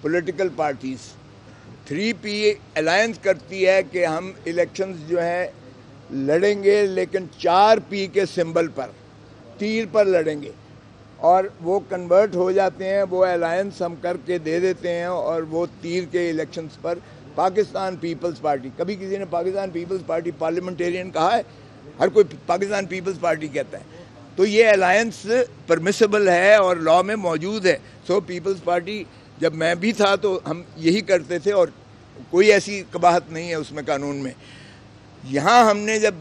Political parties 3P alliance کرتی ہے کہ ہم الیکشنز جو ہیں لڑیں گے لیکن 4P کے سمبل پر، تیر پر لڑیں گے، اور وہ کنورٹ ہو جاتے ہیں، وہ الائنس ہم کر کے دے دیتے ہیں، اور وہ تیر کے الیکشنز پر پاکستان پیپلز پارٹی، کبھی کسی نے پاکستان پیپلز پارٹی پارلیمنٹیرین کہا ہے؟ ہر کوئی پاکستان پیپلز پارٹی کہتا ہے. تو یہ الائنس پرمیسیبل ہے اور لاء میں موجود ہے. سو پیپلز پارٹی جب میں بھی تھا تو ہم یہی کرتے تھے، اور کوئی ایسی قباحت نہیں ہے اس میں قانون میں. یہاں ہم نے جب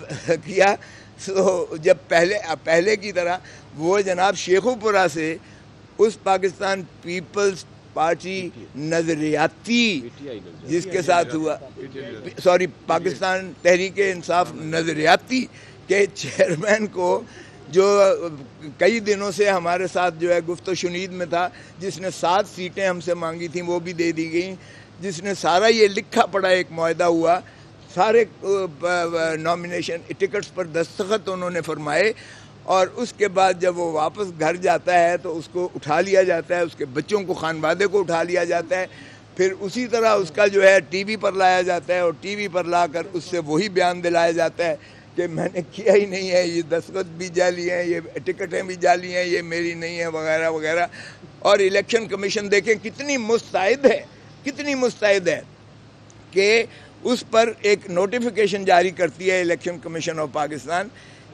کیا تو جب پہلے کی طرح وہ جناب شیخو پورہ سے اس پاکستان پیپلز پارٹی نظریاتی جس کے ساتھ ہوا، پاکستان تحریک انصاف نظریاتی کے چیئرمین کو، جو کئی دنوں سے ہمارے ساتھ جو ہے گفت و شنید میں تھا، جس نے 7 سیٹیں ہم سے مانگی تھیں وہ بھی دے دی گئیں، جس نے سارا یہ لکھا پڑا ایک معاہدہ ہوا، سارے نامینیشن ٹکٹس پر دستخط انہوں نے فرمائے، اور اس کے بعد جب وہ واپس گھر جاتا ہے تو اس کو اٹھا لیا جاتا ہے، اس کے بچوں کو، خانوادے کو اٹھا لیا جاتا ہے، پھر اسی طرح اس کا جو ہے ٹی وی پر لایا جاتا ہے، اور ٹی وی پر لا کر اس سے وہی بیان دلایا جاتا ہے کہ میں نے کیا ہی نہیں ہے، یہ دستخط بھی جعلی ہیں، یہ ٹکٹیں بھی جعلی ہیں، یہ میری نہیں ہیں، وغیرہ وغیرہ. اور الیکشن کمیشن دیکھیں کتنی مستعد ہے کہ اس پر ایک نوٹیفیکیشن جاری کرتی ہے الیکشن کمیشن آف پاکستان.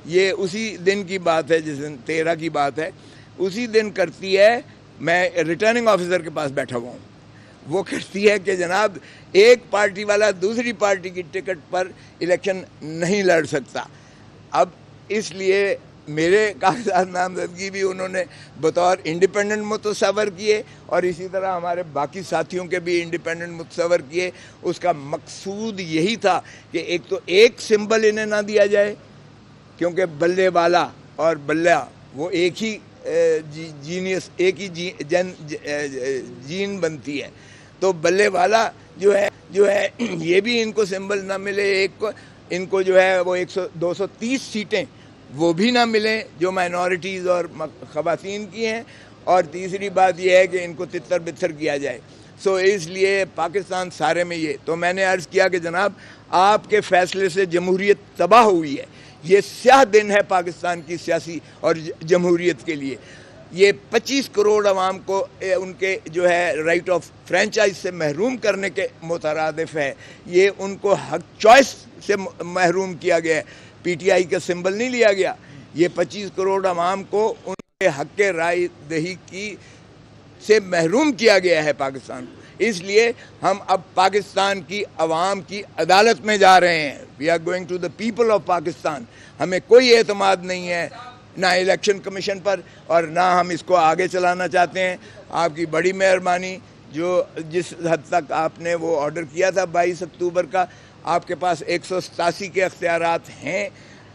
یہ اسی دن کی بات ہے، جس دن 13 کی بات ہے، اسی دن کرتی ہے. میں ریٹرننگ آفیسر کے پاس بیٹھا ہوا ہوں، وہ کہتی ہے کہ جناب ایک پارٹی والا دوسری پارٹی کی ٹکٹ پر الیکشن نہیں لڑ سکتا. اب اس لیے میرے کاغذات نامزدگی بھی انہوں نے بطور انڈیپینڈنٹ متصور کیے، اور اسی طرح ہمارے باقی ساتھیوں کے بھی انڈیپینڈنٹ متصور کیے. اس کا مقصود یہی تھا کہ ایک تو ایک سمبل انہیں نہ دیا جائے، کیونکہ بلے والا اور بلہ وہ ایک ہی جینیس، ایک ہی جین بنتی ہے. تو بلے والا جو ہے یہ بھی ان کو سمبل نہ ملے، ایک کو ان کو جو ہے وہ 230 سیٹیں وہ بھی نہ ملیں جو مائنورٹیز اور خواتین کی ہیں. اور تیسری بات یہ ہے کہ ان کو تتر بتر کیا جائے. سو اس لیے پاکستان سارے میں یہ، تو میں نے عرض کیا کہ جناب آپ کے فیصلے سے جمہوریت تباہ ہوئی ہے. یہ سیاہ دن ہے پاکستان کی سیاسی اور جمہوریت کے لیے. یہ 25 کروڑ عوام کو ان کے جو ہے رائٹ آف فرینچائز سے محروم کرنے کے مترادف ہے. یہ ان کو حق چوائس سے محروم کیا گیا ہے. PTI کا سمبل نہیں لیا گیا. یہ 25 کروڑ عوام کو ان کے حق رائے دہی کی سے محروم کیا گیا ہے پاکستان کو. اس لیے ہم اب پاکستان کی عوام کی عدالت میں جا رہے ہیں. We are going to the people of Pakistan. ہمیں کوئی اعتماد نہیں ہے نہ الیکشن کمیشن پر، اور نہ ہم اس کو آگے چلانا چاہتے ہیں. آپ کی بڑی مہربانی، جو جس حد تک آپ نے وہ آرڈر کیا تھا 22 اکتوبر کا، آپ کے پاس 187 کے اختیارات ہیں.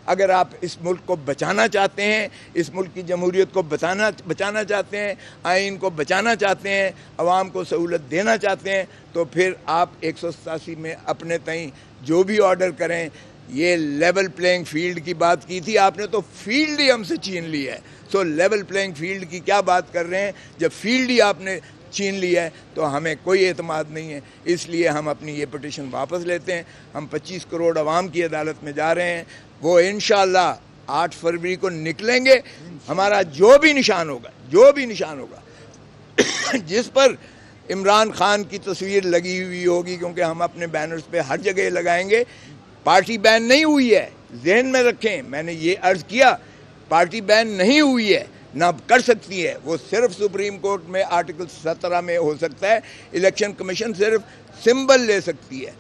اگر آپ اس ملک کو بچانا چاہتے ہیں، اس ملک کی جمہوریت کو بچانا چاہتے ہیں، آئین کو بچانا چاہتے ہیں، عوام کو سہولت دینا چاہتے ہیں، تو پھر آپ 187 میں اپنے تئیں جو بھی آرڈر کریں. یہ لیول پلینگ فیلڈ کی بات کی تھی آپ نے، تو فیلڈ ہی ہم سے چھین لی ہے. سو لیول پلینگ فیلڈ کی کیا بات کر رہے ہیں جب فیلڈ ہی آپ نے چھین لیا ہے؟ تو ہمیں کوئی اعتماد نہیں ہے. اس لیے ہم اپنی یہ پٹیشن واپس لیتے ہیں. ہم 25 کروڑ عوام کی عدالت میں جا رہے ہیں. وہ انشاءاللہ 8 فروری کو نکلیں گے. ہمارا جو بھی نشان ہوگا جس پر عمران خان کی تصویر لگی ہوئی ہوگی، کیونکہ ہم اپنے بینرز پہ ہر جگہ لگائیں گے. پارٹی بین نہیں ہوئی ہے، ذہن میں رکھیں. میں نے یہ عرض کیا، پارٹی بین نہیں ہوئی ہے، نہ کر سکتی ہے. وہ صرف سپریم کورٹ میں آرٹیکل 17 میں ہو سکتا ہے. الیکشن کمیشن صرف سمبل لے سکتی ہے.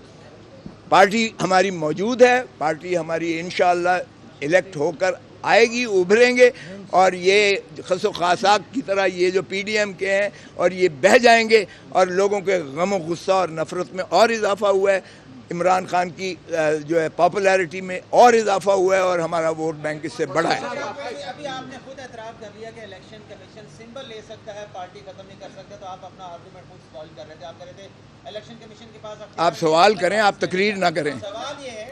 پارٹی ہماری موجود ہے. پارٹی ہماری انشاءاللہ الیکٹ ہو کر آئے گی، ابھریں گے. اور یہ خس و خاصاک کی طرح یہ جو PDM کے ہیں، اور یہ بہہ جائیں گے. اور لوگوں کے غم و غصہ اور نفرت میں اور اضافہ ہوا ہے. عمران خان کی جو ہے پاپولیرٹی میں اور اضافہ ہوا ہے، اور ہمارا ووٹ بینک اس سے بڑھا ہے. ابھی آپ نے خود اعتراف کر لیا کہ الیکشن کمیشن سمبل لے سکتا ہے، پارٹی ختم نہیں کر سکتا. تو آپ اپنا آرگومنٹ خود سوال کر رہے تھے. آپ کہہ رہے تھے الیکشن کمیشن کے پاس آپ سوال کریں، آپ تقریر نہ کریں. سوال یہ ہے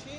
6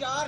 4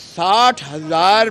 60,000